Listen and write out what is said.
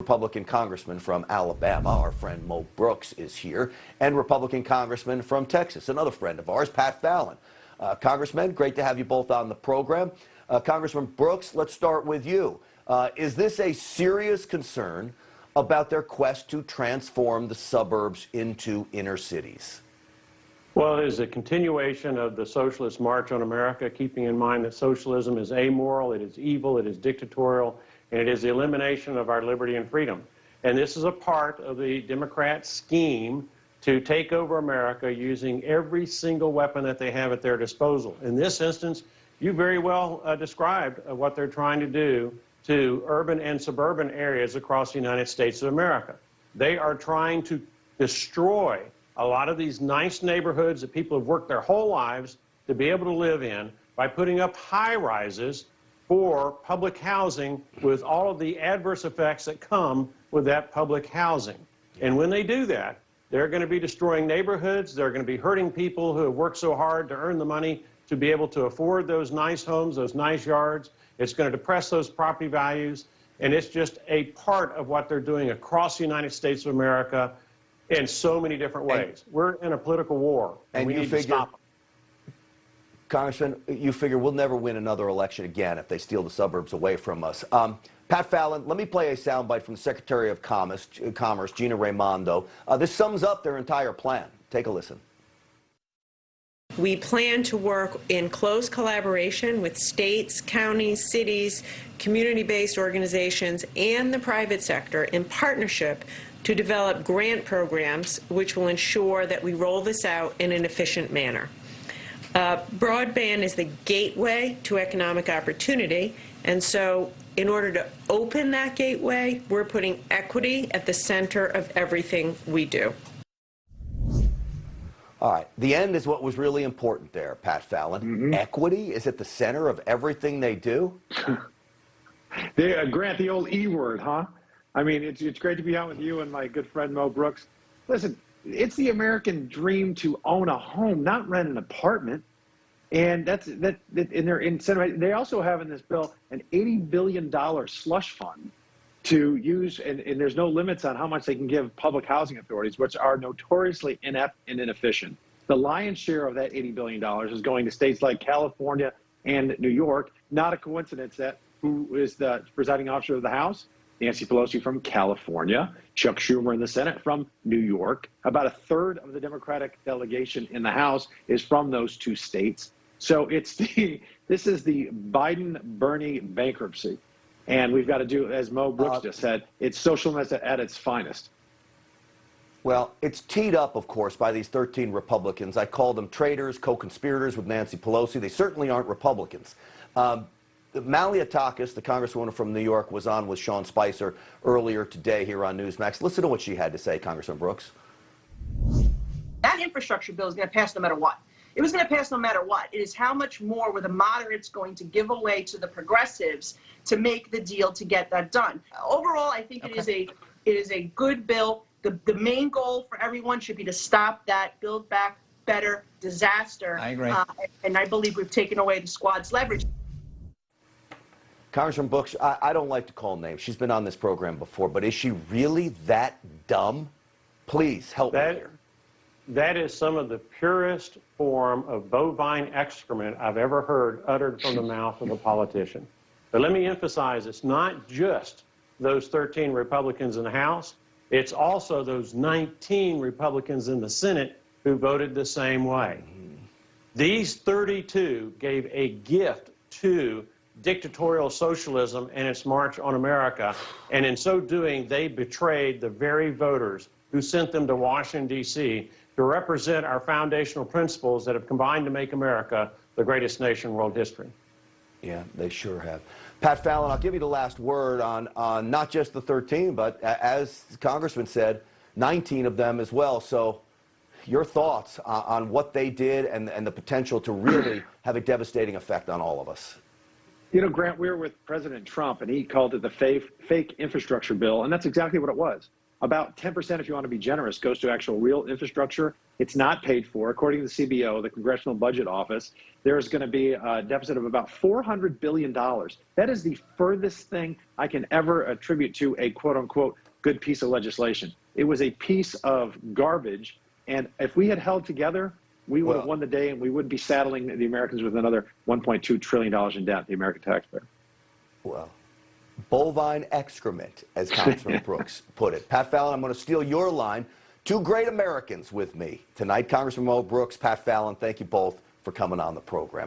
Republican congressman from Alabama, our friend Mo Brooks, is here, and Republican congressman from Texas, another friend of ours, Pat Fallon. Congressman, great to have you both on the program. Congressman Brooks, let's start with you. Is this a serious concern about their quest to transform the suburbs into inner cities? Well, it is a continuation of the socialist march on America, keeping in mind that socialism is amoral, it is evil, it is dictatorial, and it is the elimination of our liberty and freedom. And this is a part of the Democrat scheme to take over America using every single weapon that they have at their disposal. In this instance, you very well described what they're trying to do to urban and suburban areas across the United States of America. They are trying to destroy a lot of these nice neighborhoods that people have worked their whole lives to be able to live in by putting up high-rises for public housing with all of the adverse effects that come with that public housing. And when they do that, they're going to be destroying neighborhoods, they're going to be hurting people who have worked so hard to earn the money to be able to afford those nice homes, those nice yards. It's going to depress those property values, and it's just a part of what they're doing across the United States of America in so many different ways. We're in a political war, and we need to stop them. Congressman, you figure we'll never win another election again if they steal the suburbs away from us. Pat Fallon, let me play a soundbite from the Secretary of Commerce, Gina Raimondo. This sums up their entire plan. Take a listen. We plan to work in close collaboration with states, counties, cities, community-based organizations, and the private sector in partnership to develop grant programs which will ensure that we roll this out in an efficient manner. Broadband is the gateway to economic opportunity, and so in order to open that gateway, we're putting equity at the center of everything we do. All right. The end is what was really important there, Pat Fallon. Equity is at the center of everything they do? Grant, the old E word, huh? I mean, it's great to be on with you and my good friend Mo Brooks. Listen, it's the American dream to own a home, not rent an apartment. And they also have in this bill an $80 billion slush fund to use, and there's no limits on how much they can give public housing authorities, which are notoriously inept and inefficient. The lion's share of that $80 billion is going to states like California and New York. Not a coincidence that who is the presiding officer of the House? Nancy Pelosi from California, Chuck Schumer in the Senate from New York. About a third of the Democratic delegation in the House is from those two states. So this is the Biden-Bernie bankruptcy. And we've got to do, as Mo Brooks just said, it's socialism at its finest. Well, it's teed up, of course, by these 13 Republicans. I call them traitors, co-conspirators with Nancy Pelosi. They certainly aren't Republicans. Malliotakis, the congresswoman from New York, was on with Sean Spicer earlier today here on Newsmax. Listen to what she had to say, Congressman Brooks. That infrastructure bill is going to pass no matter what. It was going to pass no matter what. It is how much more were the moderates going to give away to the progressives to make the deal to get that done. Overall, I think it is a good bill. The main goal for everyone should be to stop that Build Back Better disaster. I agree. And I believe we've taken away the squad's leverage. Congressman Brooks, I don't like to call names. She's been on this program before, but is she really that dumb? Please help me here. That is some of the purest form of bovine excrement I've ever heard uttered from the mouth of a politician. But let me emphasize, it's not just those 13 Republicans in the House. It's also those 19 Republicans in the Senate who voted the same way. These 32 gave a gift to dictatorial socialism and its march on America, and in so doing, they betrayed the very voters who sent them to Washington, D.C. to represent our foundational principles that have combined to make America the greatest nation in world history. Yeah, they sure have. Pat Fallon, I'll give you the last word on not just the 13, but as the Congressman said, 19 of them as well. So your thoughts on what they did and the potential to really have a devastating effect on all of us. You know, Grant, we were with President Trump, and he called it the fake infrastructure bill, and that's exactly what it was. About 10%, if you want to be generous, goes to actual real infrastructure. It's not paid for. According to the CBO, the Congressional Budget Office, there's going to be a deficit of about $400 billion. That is the furthest thing I can ever attribute to a quote-unquote good piece of legislation. It was a piece of garbage, and if we had held together, we would have won the day, and we wouldn't be saddling the Americans with another $1.2 trillion in debt, the American taxpayer. Well, bovine excrement, as Congressman Brooks put it. Pat Fallon, I'm going to steal your line. Two great Americans with me tonight, Congressman Mo Brooks, Pat Fallon. Thank you both for coming on the program.